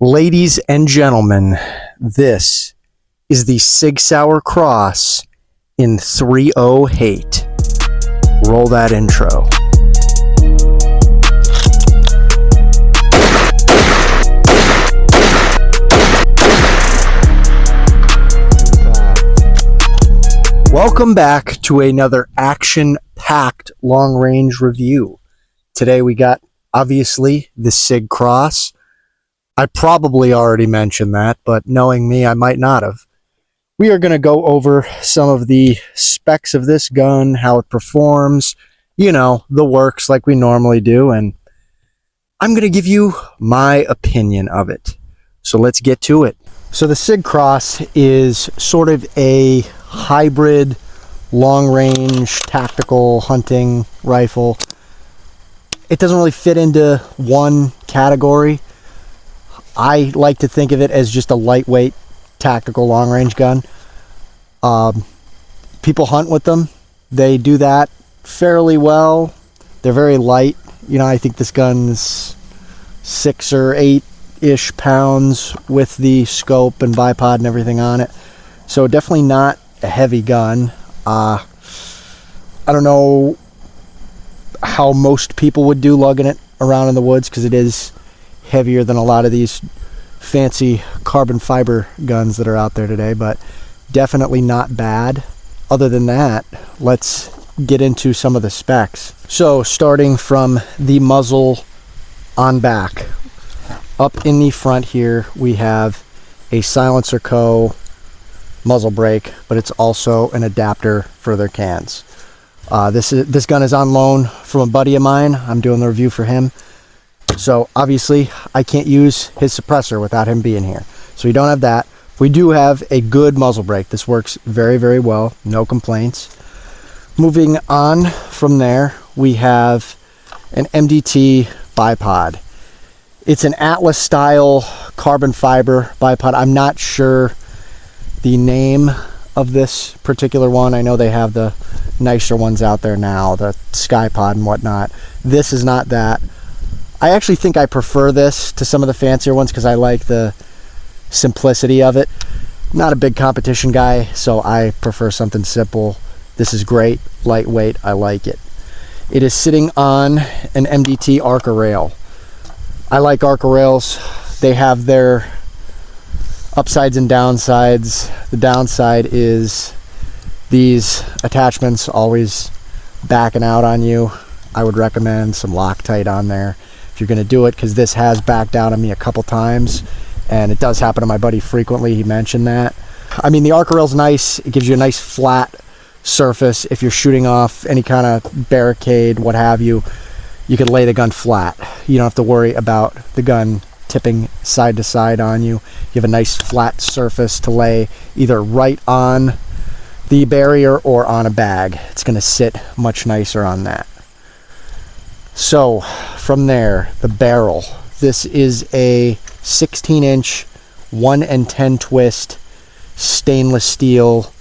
Ladies and gentlemen, this is the Sig Sauer Cross in 308. Roll that intro. Welcome back to another action-packed long-range review. Today we got, obviously, the Sig Cross. I probably already mentioned that, but knowing me, I might not have. We are going to go over some of the specs of this gun, how it performs, you know, the works like we normally do, and I'm going to give you my opinion of it. So let's get to it. So the Sig Cross is sort of a hybrid long-range tactical hunting rifle. It doesn't really fit into one category. I like to think of it as just a lightweight tactical long-range gun. People hunt with them. They do that fairly well. They're very light. You know, I think this gun's 6 or 8-ish pounds with the scope and bipod and everything on it. So definitely not a heavy gun. I don't know how most people would do lugging it around in the woods, because it is heavier than a lot of these fancy carbon fiber guns that are out there today, but definitely not bad. Other than that, let's get into some of the specs. So starting from the muzzle on back, up in the front here we have a Silencer Co. muzzle brake, but it's also an adapter for their cans. This gun is on loan from a buddy of mine. I'm doing the review for him. So obviously I can't use his suppressor without him being here. So we don't have that. We do have a good muzzle brake. This works very, very well. No complaints. Moving on from there, we have an MDT bipod. It's an Atlas style carbon fiber bipod. I'm not sure the name of this particular one. I know they have the nicer ones out there now, the Skypod and whatnot. This is not that. I actually think I prefer this to some of the fancier ones because I like the simplicity of it. Not a big competition guy, so I prefer something simple. This is great, lightweight, I like it. It is sitting on an MDT Arca rail. I like Arca rails. They have their upsides and downsides. The downside is these attachments always backing out on you. I would recommend some Loctite on there if you're going to do it, because this has backed out on me a couple times, and it does happen to my buddy frequently. He mentioned that. I mean, the Arca rail's nice. It gives you a nice flat surface. If you're shooting off any kind of barricade, what have you, you can lay the gun flat. You don't have to worry about the gun tipping side to side on you. You have a nice flat surface to lay either right on the barrier or on a bag. It's going to sit much nicer on that. So from there, the barrel. This is a 16-inch 1-10 twist stainless steel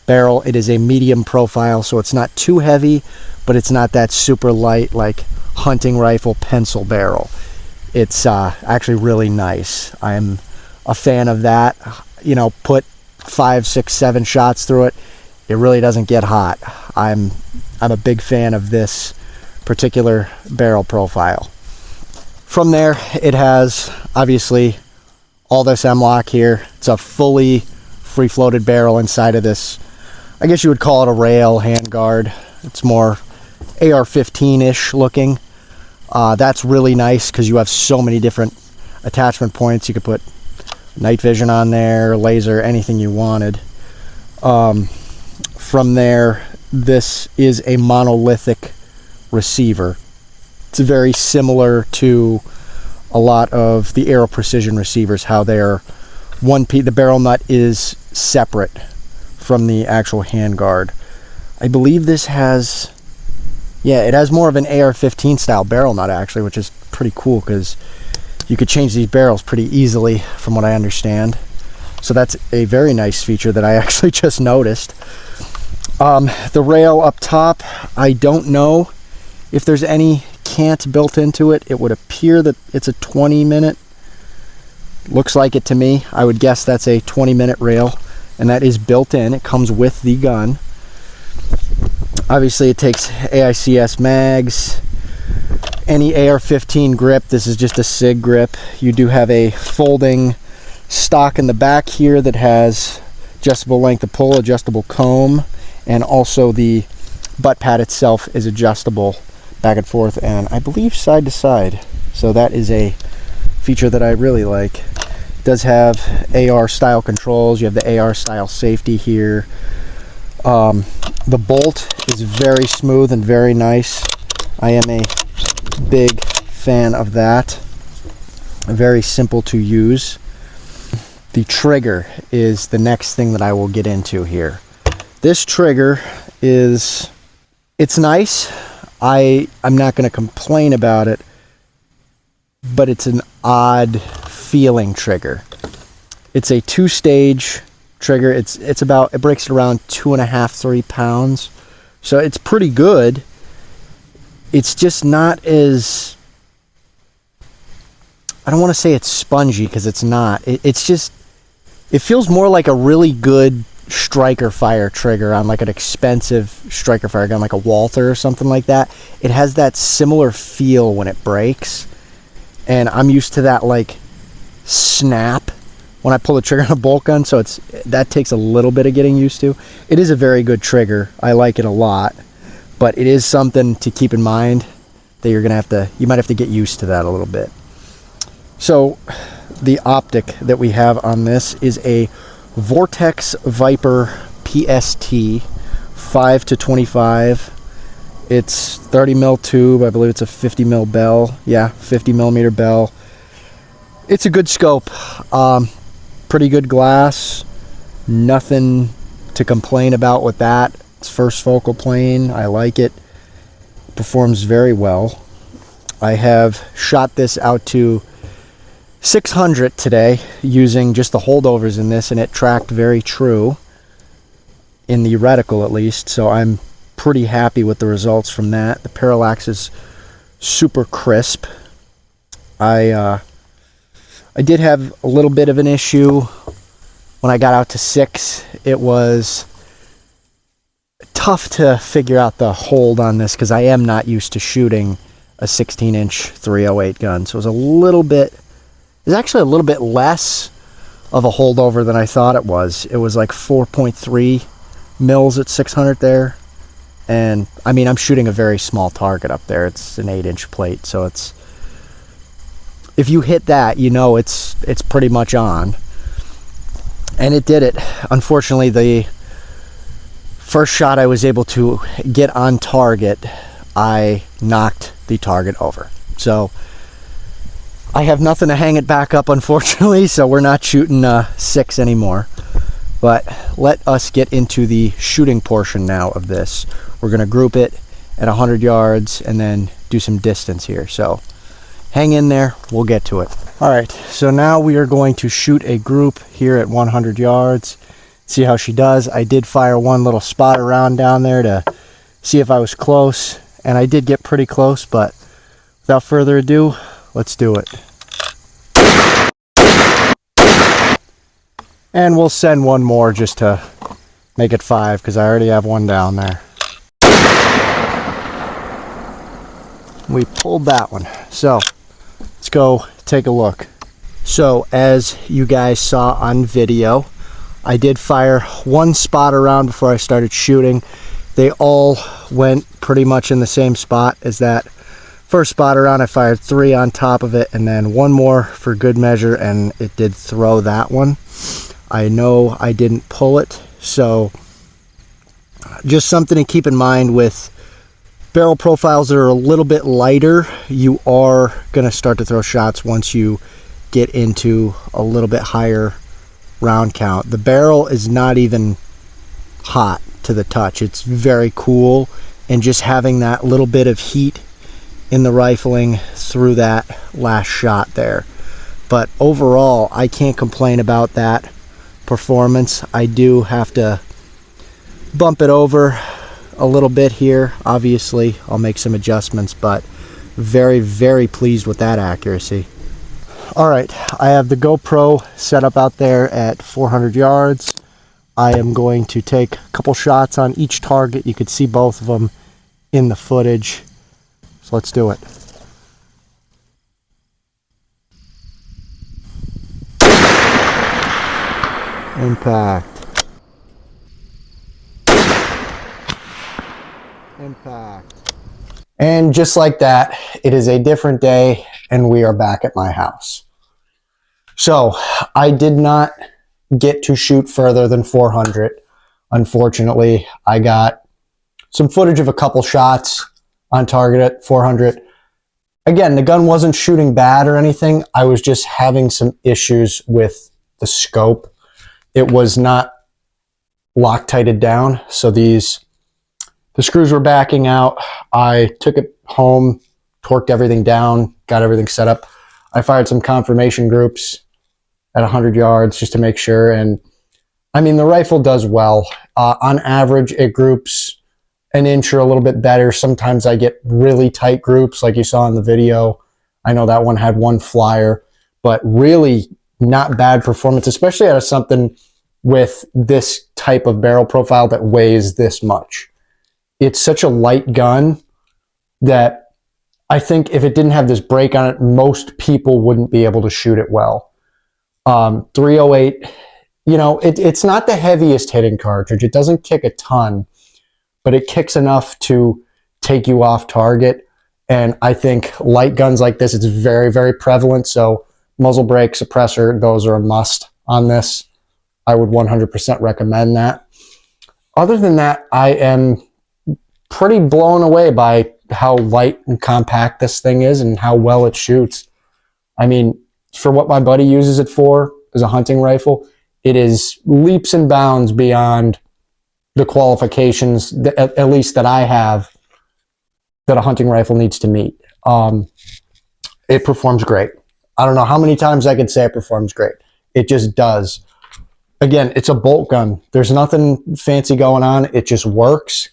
barrel. It is a medium profile, so it's not too heavy, but it's not that super light like hunting rifle pencil barrel. It's actually really nice. I'm a fan of that. You know, put 5, 6, 7 shots through it. It really doesn't get hot. I'm a big fan of this particular barrel profile. From there, it has obviously all this M-lock here. It's a fully free-floated barrel inside of this. I guess you would call it a rail handguard. It's more AR-15-ish looking. That's really nice because you have so many different attachment points. You could put night vision on there, laser, anything you wanted. From there, this is a monolithic receiver. It's very similar to a lot of the Aero Precision receivers, how they're one piece. The barrel nut is separate from the actual handguard. I believe this has, yeah, it has more of an AR-15 style barrel nut actually, which is pretty cool because you could change these barrels pretty easily from what I understand. So that's a very nice feature that I actually just noticed. The rail up top, I don't know if there's any cant built into it. It would appear that it's a 20-minute Looks like it to me. I would guess that's a 20-minute rail, and that is built in. It comes with the gun. Obviously it takes AICS mags, any AR-15 grip. This is just a Sig grip. You do have a folding stock in the back here that has adjustable length of pull, adjustable comb, and also the butt pad itself is adjustable back and forth, and I believe side to side. So that is a feature that I really like. It does have AR style controls. You have the AR style safety here. The bolt is very smooth and very nice. I am a big fan of that. Very simple to use. The trigger is the next thing that I will get into here. This trigger it's nice. I'm not going to complain about it, but it's an odd feeling trigger. It's a 2-stage trigger. It breaks it around 2.5-3 pounds, so it's pretty good. It's just not as, I don't want to say it's spongy, because it's not. It feels more like a really good striker fire trigger on like an expensive striker fire gun, like a Walther or something like that. It has that similar feel when it breaks, and I'm used to that like snap when I pull the trigger on a bolt gun, so that takes a little bit of getting used to. It is a very good trigger. I like it a lot, but it is something to keep in mind that you might have to get used to that a little bit. So the optic that we have on this is a Vortex Viper PST 5-25. It's 30 mil tube. I believe it's a 50 mil bell. Yeah, 50 millimeter bell. It's a good scope. Pretty good glass. Nothing to complain about with that. It's first focal plane. I like it. Performs very well. I have shot this out to 600 today using just the holdovers in this, and it tracked very true in the reticle at least, so I'm pretty happy with the results from that. The parallax is super crisp. I did have a little bit of an issue when I got out to 6. It was tough to figure out the hold on this because I am not used to shooting a 16-inch 308 gun, so it's actually a little bit less of a holdover than I thought it was. It was like 4.3 mils at 600 there, and I mean, I'm shooting a very small target up there. It's an 8-inch plate, so if you hit that, you know it's pretty much on, and it did it. Unfortunately, the first shot I was able to get on target, I knocked the target over. So I have nothing to hang it back up, unfortunately, so we're not shooting 6 anymore. But let us get into the shooting portion now of this. We're going to group it at 100 yards and then do some distance here. So hang in there, we'll get to it. All right, so now we are going to shoot a group here at 100 yards. See how she does. I did fire one little spotter round down there to see if I was close, and I did get pretty close, but without further ado, let's do it. And we'll send one more just to make it 5, because I already have one down there. We pulled that one. So let's go take a look. So as you guys saw on video, I did fire one spotter round before I started shooting. They all went pretty much in the same spot as that first spotter round. I fired 3 on top of it, and then one more for good measure, and it did throw that one. I know I didn't pull it, so just something to keep in mind with barrel profiles that are a little bit lighter. You are going to start to throw shots once you get into a little bit higher round count. The barrel is not even hot to the touch. It's very cool, and just having that little bit of heat in the rifling through that last shot there. But overall, I can't complain about that performance. I do have to bump it over a little bit here. Obviously, I'll make some adjustments, but very, very pleased with that accuracy. All right, I have the GoPro set up out there at 400 yards. I am going to take a couple shots on each target. You could see both of them in the footage. So let's do it. Impact. Impact. And just like that, it is a different day and we are back at my house. So I did not get to shoot further than 400. Unfortunately, I got some footage of a couple shots on target at 400. Again, the gun wasn't shooting bad or anything. I was just having some issues with the scope. It was not Loctited down, so the screws were backing out. I took it home, torqued everything down, got everything set up. I fired some confirmation groups at 100 yards just to make sure. And I mean, the rifle does well. On average, it groups an inch or a little bit better. Sometimes I get really tight groups like you saw in the video. I know that one had one flyer, but really not bad performance, especially out of something with this type of barrel profile that weighs this much. It's such a light gun that I think if it didn't have this brake on it, most people wouldn't be able to shoot it well. 308, you know, it's not the heaviest hitting cartridge. It doesn't kick a ton, but it kicks enough to take you off target. And I think light guns like this, it's very, very prevalent. So muzzle brake, suppressor, those are a must on this. I would 100% recommend that. Other than that, I am pretty blown away by how light and compact this thing is and how well it shoots. I mean, for what my buddy uses it for as a hunting rifle, it is leaps and bounds beyond the qualifications, at least that I have, that a hunting rifle needs to meet. It performs great. I don't know how many times I could say it performs great. It just does. Again, it's a bolt gun. There's nothing fancy going on. It just works.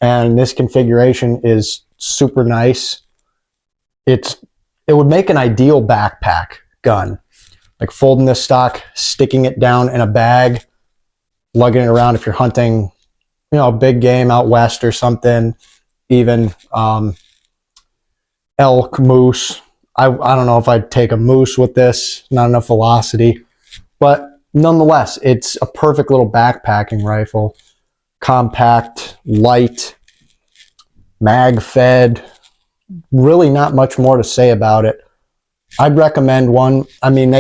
And this configuration is super nice. It would make an ideal backpack gun. Like folding this stock, sticking it down in a bag, lugging it around if you're hunting, you know, big game out west or something, even elk, moose. I don't know if I'd take a moose with this, not enough velocity, but nonetheless, it's a perfect little backpacking rifle. Compact, light, mag fed, really not much more to say about it. I'd recommend one. I mean,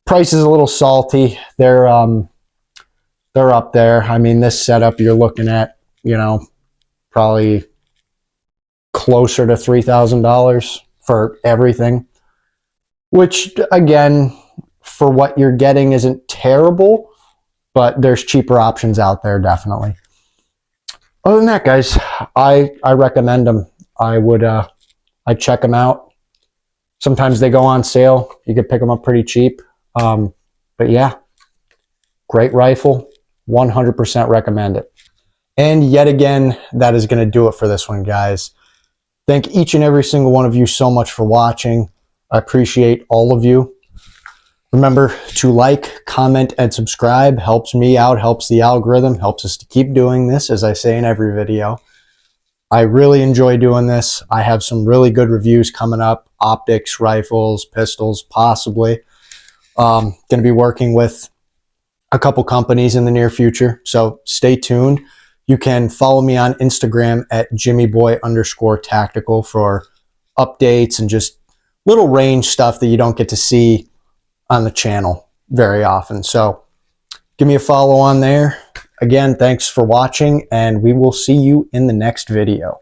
price is a little salty. They're up there. I mean, this setup you're looking at, you know, probably closer to $3,000 for everything, which again, for what you're getting isn't terrible, but there's cheaper options out there, definitely. Other than that, guys, I recommend them. I'd check them out. Sometimes they go on sale. You could pick them up pretty cheap. But yeah, great rifle. 100% recommend it. And yet again, that is going to do it for this one, guys. Thank each and every single one of you so much for watching. I appreciate all of you. Remember to like, comment, and subscribe. Helps me out, helps the algorithm, helps us to keep doing this, as I say in every video. I really enjoy doing this. I have some really good reviews coming up. Optics, rifles, pistols, possibly. Going to be working with a couple companies in the near future, so stay tuned. You can follow me on Instagram at jimmyboy_tactical for updates and just little range stuff that you don't get to see on the channel very often. So give me a follow on there. Again, thanks for watching, and we will see you in the next video.